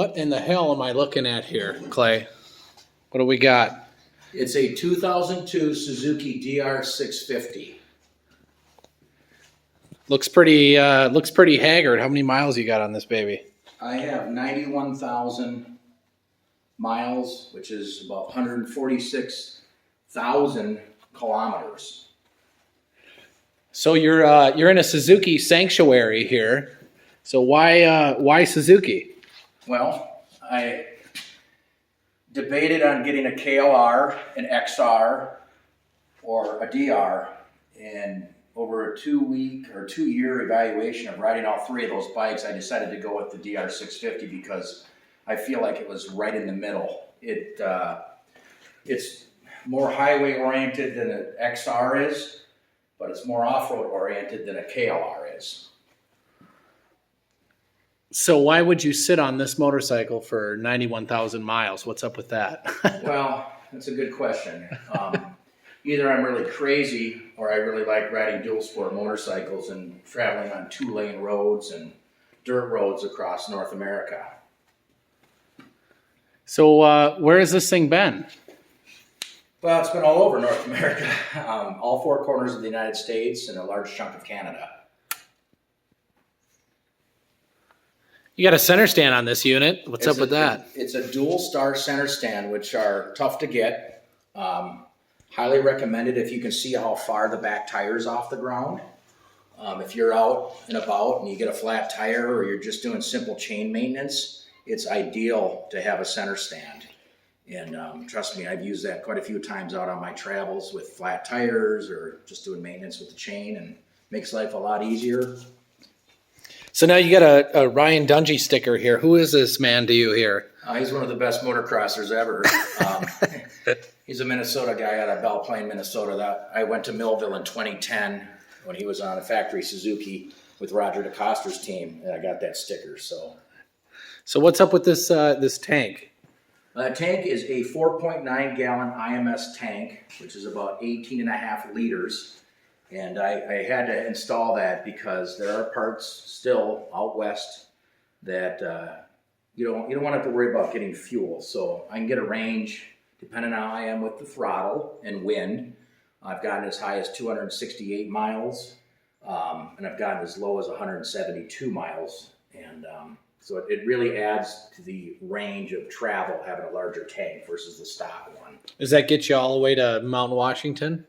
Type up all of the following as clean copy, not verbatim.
What in the hell am I looking at here, Clay? What do we got? It's a 2002 Suzuki DR650. Looks pretty haggard. How many miles you got on this baby? I have 91,000 miles, which is about 146,000 kilometers. So you're in a Suzuki sanctuary here. So why Suzuki? Well, I debated on getting a KLR, an XR, or a DR, and over a 2-year evaluation of riding all three of those bikes, I decided to go with the DR650 because I feel like it was right in the middle. It's more highway oriented than an XR is, but it's more off-road oriented than a KLR is. So why would you sit on this motorcycle for 91,000 miles? What's up with that? Well, that's a good question. Either I'm really crazy or I really like riding dual sport motorcycles and traveling on 2-lane roads and dirt roads across North America. So where has this thing been? Well, it's been all over North America, all 4 corners of the United States and a large chunk of Canada. You got a center stand on this unit. What's up with that? It's a dual star center stand, which are tough to get. Highly recommended if you can see how far the back tire is off the ground. If you're out and about and you get a flat tire or you're just doing simple chain maintenance, it's ideal to have a center stand. And trust me, I've used that quite a few times out on my travels with flat tires or just doing maintenance with the chain, and makes life a lot easier. So now you got a Ryan Dungey sticker here. Who is this man to you here? He's one of the best motocrossers ever. He's a Minnesota guy out of Belle Plaine, Minnesota. I went to Millville in 2010 when he was on a factory Suzuki with Roger DeCoster's team, and I got that sticker. So what's up with this tank? That tank is a 4.9 gallon IMS tank, which is about 18.5 liters. And I had to install that because there are parts still out west that you don't want to have to worry about getting fuel. So I can get a range depending on how I am with the throttle and wind. I've gotten as high as 268 miles, and I've gotten as low as 172 miles. And so it really adds to the range of travel having a larger tank versus the stock one. Does that get you all the way to Mount Washington?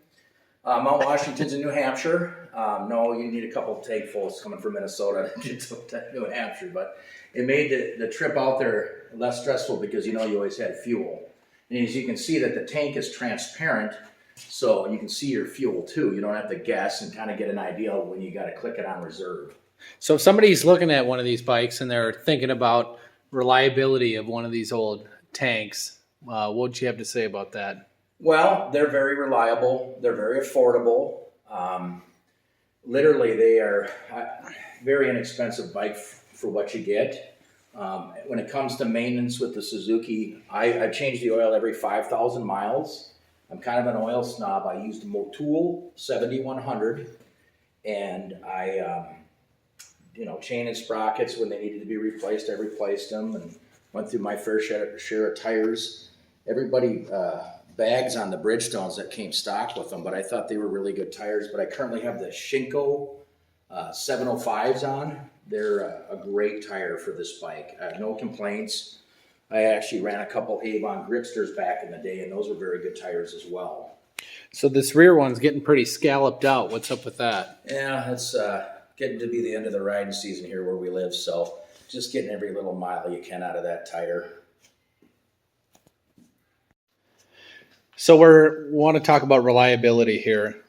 Mount Washington's in New Hampshire. No, you need a couple of tankfuls coming from Minnesota to get to New Hampshire. But it made the trip out there less stressful because you always had fuel. And as you can see that the tank is transparent, so you can see your fuel too. You don't have to guess and kind of get an idea of when you got to click it on reserve. So if somebody's looking at one of these bikes and they're thinking about reliability of one of these old tanks, what would you have to say about that? Well, they're very reliable. They're very affordable. Literally, they are very inexpensive bike for what you get. When it comes to maintenance with the Suzuki, I change the oil every 5,000 miles. I'm kind of an oil snob. I used Motul 7100, and I, chain and sprockets when they needed to be replaced. I replaced them and went through my fair share of tires. Everybody bags on the Bridgestones that came stock with them, but I thought they were really good tires. But I currently have the Shinko 705s on. They're a great tire for this bike. I have no complaints. I actually ran a couple Avon Gripsters back in the day, and those were very good tires as well. So this rear one's getting pretty scalloped out. What's up with that? Yeah, it's getting to be the end of the riding season here where we live, so just getting every little mile you can out of that tire. So we want to talk about reliability here.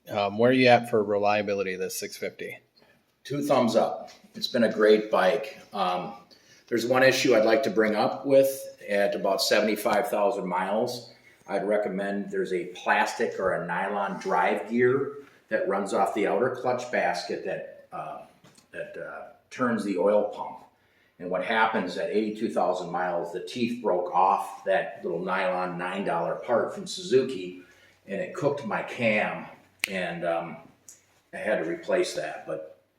Where are you at for reliability of this 650? 2 thumbs up. It's been a great bike. There's one issue I'd like to bring up with at about 75,000 miles. I'd recommend there's a plastic or a nylon drive gear that runs off the outer clutch basket that turns the oil pump. And what happens at 82,000 miles, the teeth broke off that little nylon $9 part from Suzuki, and it cooked my cam, and I had to replace that.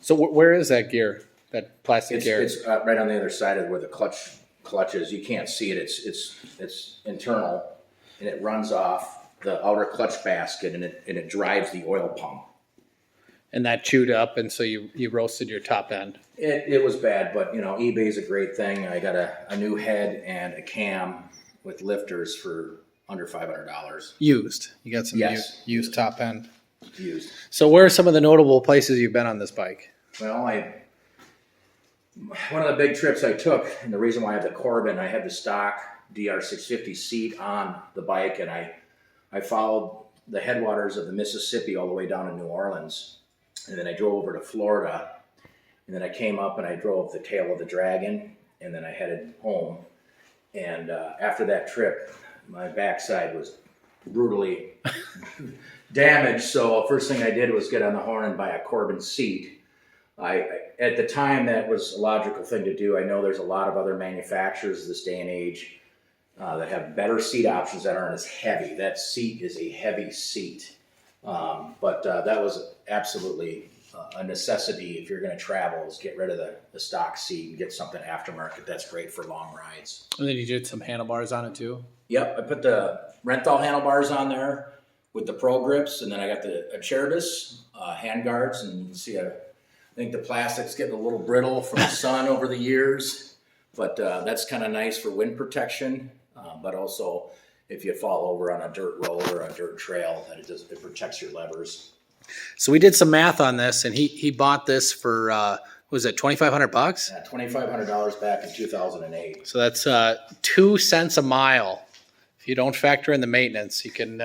So where is that gear, that plastic gear? It's right on the other side of where the clutch clutches. You can't see it. It's internal, and it runs off the outer clutch basket, and it drives the oil pump. And that chewed up, and so you roasted your top end. It was bad, but eBay's a great thing. I got a new head and a cam with lifters for under $500. Used. You got some Yes. used top end. Used. So where are some of the notable places you've been on this bike? Well, one of the big trips I took, and the reason why I have the Corbin, I had the stock DR650 seat on the bike, and I followed the headwaters of the Mississippi all the way down to New Orleans. And then I drove over to Florida, and then I came up and I drove the tail of the Dragon, and then I headed home. And after that trip, my backside was brutally damaged. So first thing I did was get on the horn and buy a Corbin seat. At the time, that was a logical thing to do. I know there's a lot of other manufacturers this day and age that have better seat options that aren't as heavy. That seat is a heavy seat. But that was absolutely a necessity if you're going to travel, is get rid of the stock seat and get something aftermarket that's great for long rides. And then you did some handlebars on it too? Yep, I put the Renthal handlebars on there with the Pro Grips, and then I got the Acerbis hand guards, and you can see I think the plastic's getting a little brittle from the sun over the years, but that's kind of nice for wind protection, but also if you fall over on a dirt road or a dirt trail, that it protects your levers. So we did some math on this, and he bought this for was it $2,500? Yeah, $2,500 back in 2008. So that's 2 cents a mile. If you don't factor in the maintenance, you can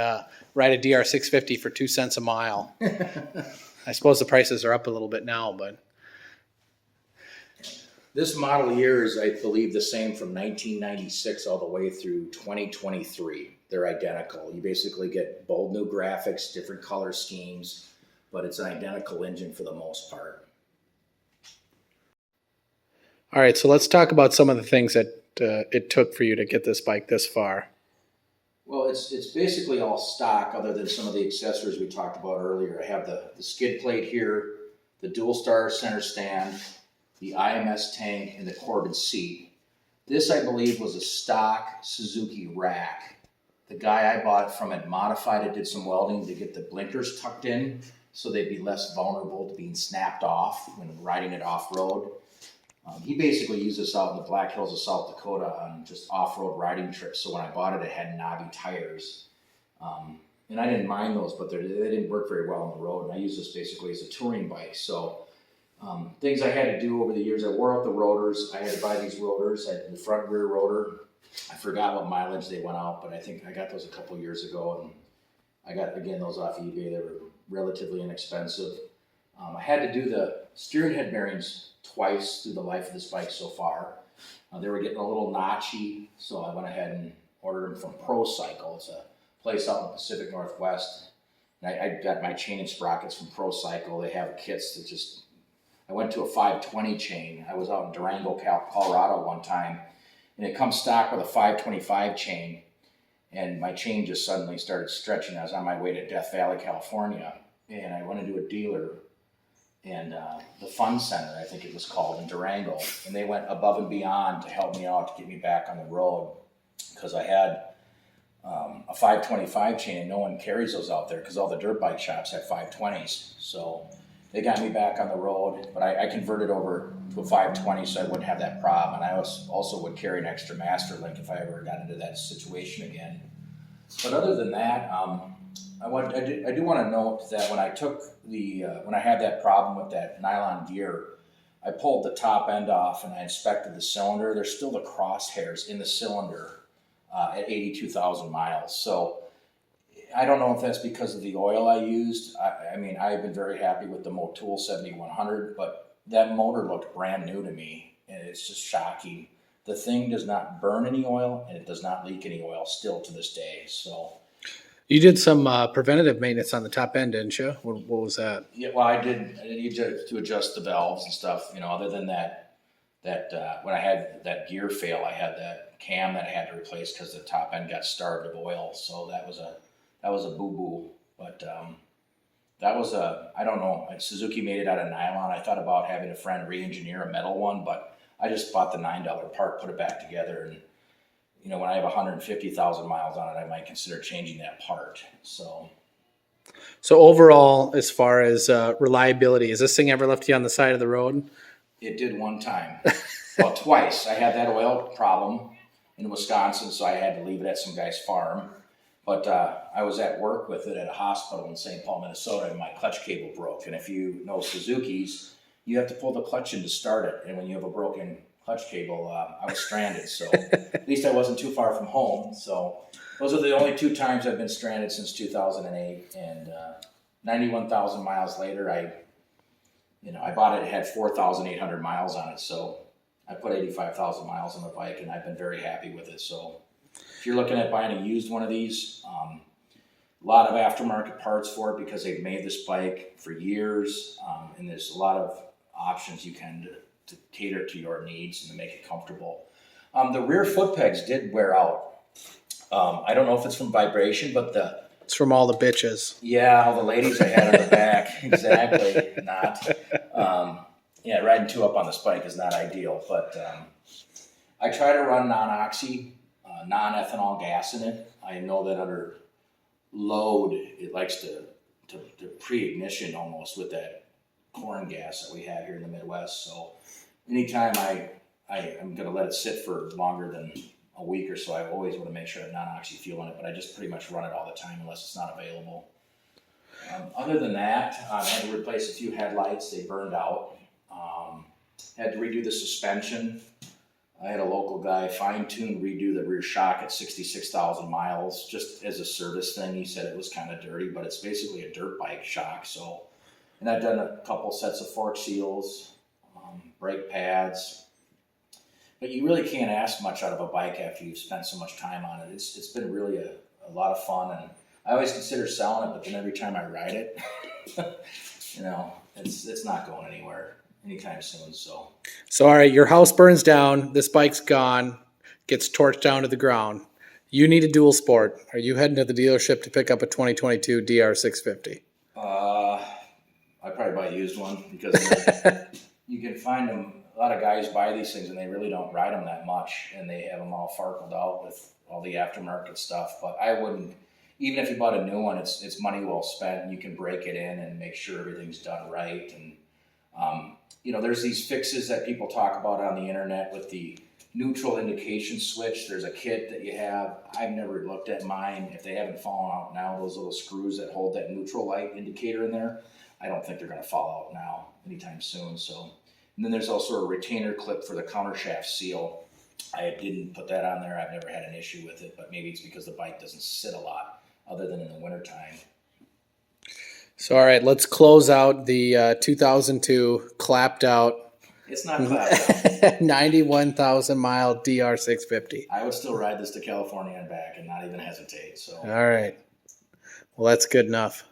ride a DR650 for 2 cents a mile. I suppose the prices are up a little bit now, but this model year is, I believe, the same from 1996 all the way through 2023. They're identical. You basically get bold new graphics, different color schemes, but it's an identical engine for the most part. all right. So let's talk about some of the things that it took for you to get this bike this far. Well, it's basically all stock other than some of the accessories we talked about earlier. I have the skid plate here, the dual star center stand, the IMS tank, and the Corbin seat. This, I believe, was a stock Suzuki rack. The guy I bought it from had modified it, did some welding to get the blinkers tucked in so they'd be less vulnerable to being snapped off when riding it off-road. He basically used this out in the Black Hills of South Dakota on just off-road riding trips. So when I bought it, it had knobby tires. And I didn't mind those, but they didn't work very well on the road. And I used this basically as a touring bike. So things I had to do over the years, I wore out the rotors. I had to buy these rotors. I had the front and rear rotor. I forgot what mileage they went out, but I think I got those a couple years ago. And I got, again, those off eBay. They were relatively inexpensive. I had to do the steering head bearings twice through the life of this bike so far. They were getting a little notchy, so I went ahead and ordered them from Pro Cycle. It's a place out in the Pacific Northwest. And I got my chain and sprockets from Pro Cycle. They have kits that just, I went to a 520 chain. I was out in Durango, Colorado one time, and it comes stock with a 525 chain. And my chain just suddenly started stretching. I was on my way to Death Valley, California, and I went into a dealer, and the Fun Center, I think it was called, in Durango, and they went above and beyond to help me out to get me back on the road, because I had a 525 chain, and no one carries those out there because all the dirt bike shops have 520s. So they got me back on the road, but I converted over to a 520 so I wouldn't have that problem, and I also would carry an extra master link if I ever got into that situation again. But other than that, I do want to note that when I took when I had that problem with that nylon gear, I pulled the top end off and I inspected the cylinder. There's still the crosshairs in the cylinder at 82,000 miles. So I don't know if that's because of the oil I used. I mean, I've been very happy with the Motul 7100, but that motor looked brand new to me, and it's just shocking. The thing does not burn any oil, and it does not leak any oil still to this day. So You did some preventative maintenance on the top end, didn't you? What was that? yeah, well, I did need to adjust the valves and stuff. Other than that when I had that gear fail, I had that cam that I had to replace because the top end got starved of oil. So that was a boo-boo. But that was I don't know. Suzuki made it out of nylon. I thought about having a friend re-engineer a metal one, but I just bought the $9 part, put it back together, and you know, when I have 150,000 miles on it, I might consider changing that part. So overall, as far as reliability, has this thing ever left you on the side of the road? it did one time, well, twice. I had that oil problem in Wisconsin, so I had to leave it at some guy's farm. But I was at work with it at a hospital in St. Paul, Minnesota, and my clutch cable broke. And if you know Suzuki's, you have to pull the clutch in to start it. And when you have a broken clutch cable, I was stranded. So at least I wasn't too far from home. So those are the only 2 times I've been stranded since 2008. And 91,000 miles later, I bought it. It had 4,800 miles on it. So I put 85,000 miles on the bike, and I've been very happy with it. So if you're looking at buying a used one of these, a lot of aftermarket parts for it because they've made this bike for years, and there's a lot of options you can to cater to your needs and to make it comfortable. The rear foot pegs did wear out. I don't know if it's from vibration, but It's from all the bitches. Yeah, all the ladies I had on the back, exactly, not. Yeah, riding 2 up on this bike is not ideal, but I try to run non-oxy, non-ethanol gas in it. I know that under load, it likes to pre-ignition almost with that corn gas that we have here in the Midwest. So anytime I'm going to let it sit for longer than a week or so, I always want to make sure I have non-oxy fuel in it, but I just pretty much run it all the time unless it's not available. Other than that, I had to replace a few headlights. They burned out. Had to redo the suspension. I had a local guy fine-tune redo the rear shock at 66,000 miles just as a service thing. He said it was kind of dirty, but it's basically a dirt bike shock. So, and I've done a couple sets of fork seals, brake pads. But you really can't ask much out of a bike after you've spent so much time on it. It's been really a lot of fun, and I always consider selling it, but then every time I ride it, it's not going anywhere anytime soon. So all right, your house burns down, this bike's gone, gets torched down to the ground. You need a dual sport. Are you heading to the dealership to pick up a 2022 DR650? I'd probably buy a used one because you can find them. A lot of guys buy these things and they really don't ride them that much, and they have them all farkled out with all the aftermarket stuff. But I wouldn't, even if you bought a new one, it's money well spent, and you can break it in and make sure everything's done right. And there's these fixes that people talk about on the internet with the neutral indication switch. There's a kit that you have. I've never looked at mine. If they haven't fallen out now, those little screws that hold that neutral light indicator in there, I don't think they're going to fall out now anytime soon. So, and then there's also a retainer clip for the countershaft seal. I didn't put that on there. I've never had an issue with it, but maybe it's because the bike doesn't sit a lot other than in the wintertime. So, all right, let's close out the 2002 clapped out. It's not clapped out. 91,000 mile DR650. I would still ride this to California and back and not even hesitate. So. All right. Well, that's good enough.